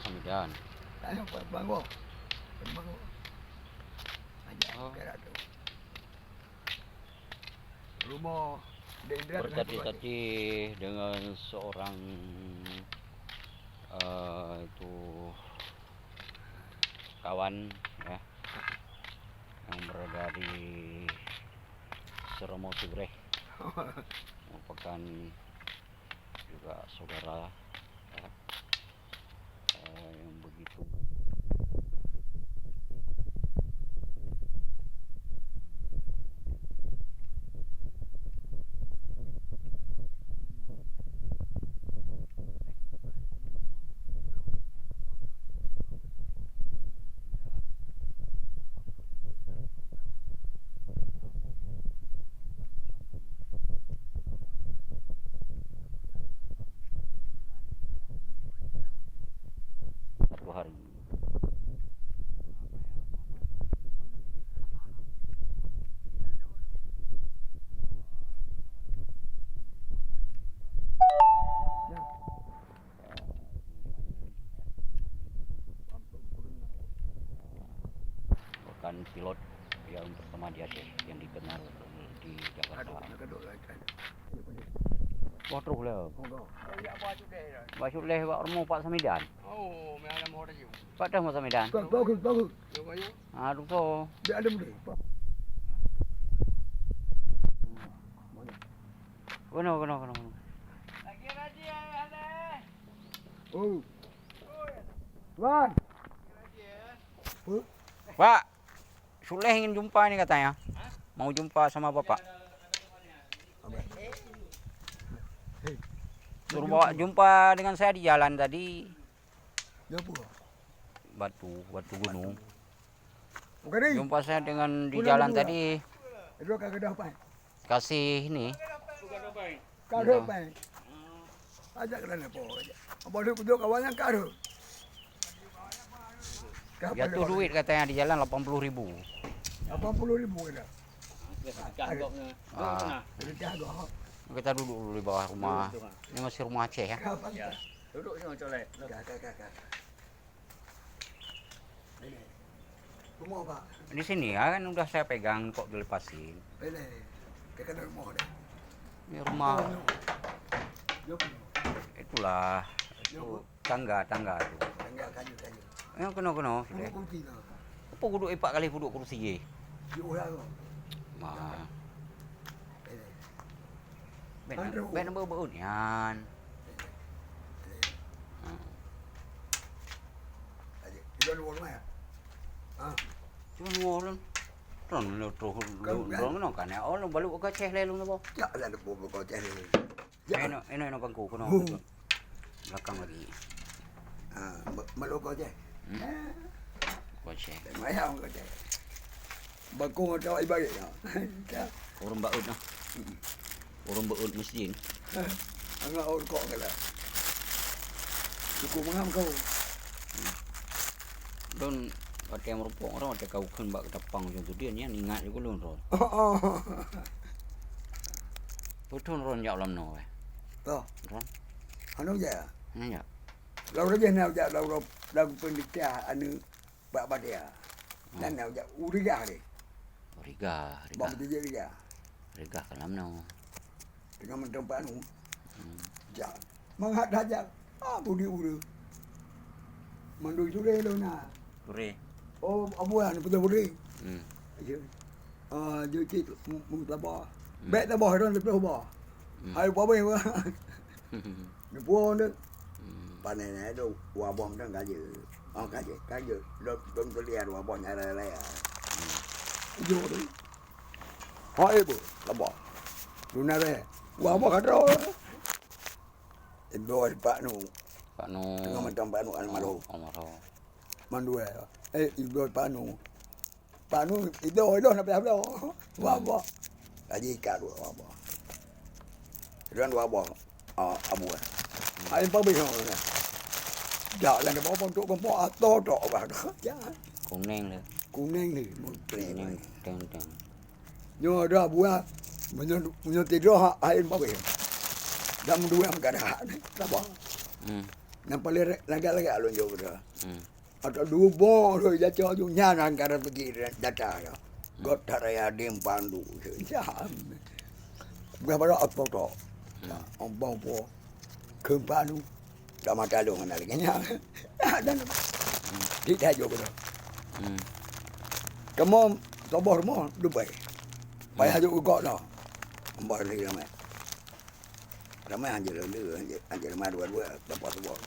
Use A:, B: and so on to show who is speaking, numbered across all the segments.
A: Samidan.
B: Ano pa bango. Bango. Aja
A: Oh.
B: kira tu. Rumah Dendra
A: Bertati-tati dengan seorang itu kawan ya yang berada di Seromo Sigreh, merupakan juga saudara ya, yang begitu satu hari. Bukan pilot yang pertama di Aceh yang dikenal di Jakarta. Wah terus lah. Baju leh buat rumah Pak Samidan.
B: Oh, mana mau dia?
A: Pak dah mau Samidan.
B: Bagus.
C: Rupanya
A: Aduh so.
B: Dia ada boleh.
A: Kono.
C: lagi raji ada.
B: Oh. Wan.
A: Pak, Suleh ingin jumpa ini katanya. Mau jumpa sama Bapak. Suruh bawa jumpa dengan saya di jalan tadi.
B: Dia apa?
A: Batu gunung.
B: Bukan ni.
A: Jumpa saya dengan di
B: Pulang
A: jalan
B: dulu,
A: tadi.
B: Itu kagak ada apa.
A: Kasih ini.
B: Kagak apa. Ajak ke dalam apa aja. Apa dia duduk kawannya kagak.
A: Jatuh duit katanya di jalan 80.000.
B: 80.000 kena.
A: Ah,
B: Dia jaga.
A: kita duduk dulu di bawah rumah. Ini masih rumah Aceh ya.
B: Kapan?
C: Ya. Duduk sini colek.
B: Kakak. Ini. Rumah apa?
A: Di sini ya kan udah saya pegang kok dilepasin.
B: Ini. Dekat rumah dia.
A: Ini rumah
B: Yo.
A: itulah. Itu tangga itu.
B: Tangga kayu.
A: Yang kena.
B: Rumah kunci lah.
A: Apa duduk 4 kali duduk kursi ye?
B: Yo lah.
A: Mah,
B: Ini.
A: ben beun yan.
B: Aja. Dia luar rumah ya. Ah.
A: Cuma luar Ron kan ya. Oh, balik ke Aceh lelung na ba?
B: Ya lah dia bawa kau cari.
A: Eno bangku kono. Belakang lagi.
B: Ah, malu kau cari.
A: Ke Aceh.
B: Mayang kau cari. Bakung atau ibarat ya.
A: Orang baut nah. Orang baut masjid.
B: Angah orang kau kala. Cukup mengam kau.
A: Don ada yang merupakan orang ada kau kan bak tapang macam tu dia ni ingat juga lun ron. Betul ron jak lam no eh.
B: Tuh,
A: Ron.
B: anu je.
A: Ni ya.
B: Lau je nak je lau pendidikan anu bak dia. Dan nak je uriga ni.
A: Riga.
B: Bak dia riga.
A: Riga kan lam no.
B: Dengan mentempat anu. Ja. Menghat saja. Ah budi uru. Mandu jure lo na.
A: Kure.
B: Oh, abuan betul budi. Ya. Dia cik mung tabah. Baik tabah ron lepas tabah. Hai apa ba. Ni pun dah. Panen ada wabon dah gaje. Oh gaje. Dom lihat wabon ada ya. Jo tu. Hai bu, tabah. Luna be. Wabon kadro. Ibu Pak Nu.
A: Pak no.
B: Tengah macam Pak Nu almaro.
A: Almaro.
B: Mandu ibu Pak Nu. Pak Nu itu nak apa? Wabon. Gaji kat wabon. Dan wabon. Abu. Ai pa bây giờ nè. Dạ là nó bông tụ con bò to trọ vào đó. Dạ.
A: Kuning le.
B: Kuning ni một
A: Kuning teng.
B: nhưng mà ra bữa mình tiền đó ai pa bây giờ. Đâm đuôi em cả đã. Đó bỏ. Nampak lerek lagak-lagak alun jauh dah.
A: Hmm.
B: Atau dua bon tu jatuh tu nyanan karena pergi data ya. God taraya dim pandu. Jam. Berapa dah apa tu? Ombang po. Kempandu. Dah mata lu mana lagi nya. Dan tidak juga dah.
A: Hmm.
B: Kamu tabur mo Dubai. Payah juga kau dah. Ombang lagi ramai. Ramai anjir lu anjir mah dua-dua dapat tabur.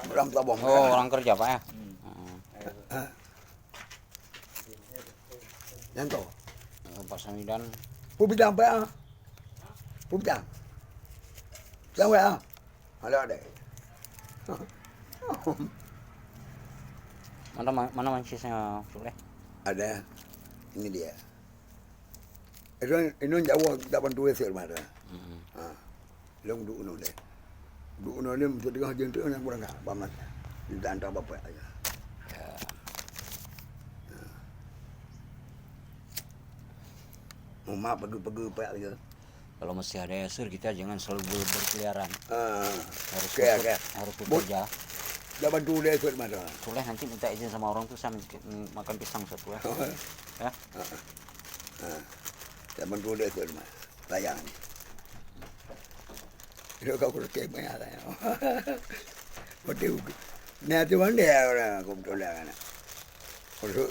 B: Beram tabur.
A: Oh, orang kerja Pak ya?
B: Yang tu.
A: Pak Samidan.
B: Pubidang pa ah. Pubidang. Sampai ah. Ada ada.
A: Mana mancisnya Soleh?
B: Ada. Ini dia. Ini Jawa tak bantu esok mana. Ha. Long du no le. Du no ni mesti tengah jentuk nak kurang tak. Paman. Kita hantar bapa aja. Mak pergi-pergi pak aja.
A: Kalau masih ada esir kita jangan selalu berkeliaran. Harus
B: Okey.
A: harus bekerja.
B: Dah bantu dia esok mana.
A: Soleh nanti minta izin sama orang tuh saya makan pisang satu ya. Ya.
B: Dah bantu dia esok mana. Layang. Itu kau kurang kemana lah. Betul. Ni tu mana orang kau betul lah kan. Kurang.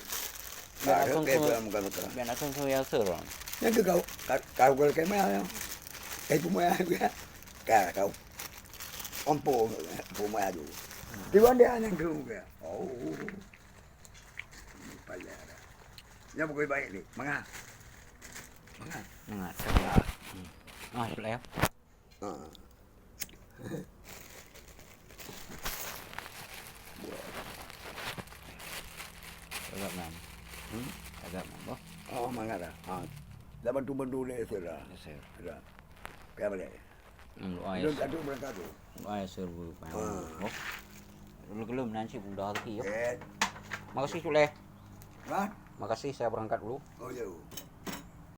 A: Biar aku tuh ya esir.
B: Yang kau kurang kemana. Pumaya juga. Kau. Ampo pumaya tu. Di mana yang tu ke? Oh. Payah. Yang bukan baik ni. Mangga.
A: Nah, Soleh ya. Agak man. Agak man.
B: Oh, mangga dah. Dah bantu dia sudah.
A: Esir.
B: Dah. Kaya boleh.
A: Doa
B: Belum
A: esir.
B: kadu berangkat tu.
A: Doa esir bu. Oh. Belum nanti udah lagi ya.
B: Eh.
A: Makasih Soleh.
B: Kan?
A: Makasih saya berangkat dulu.
B: Oh, ya.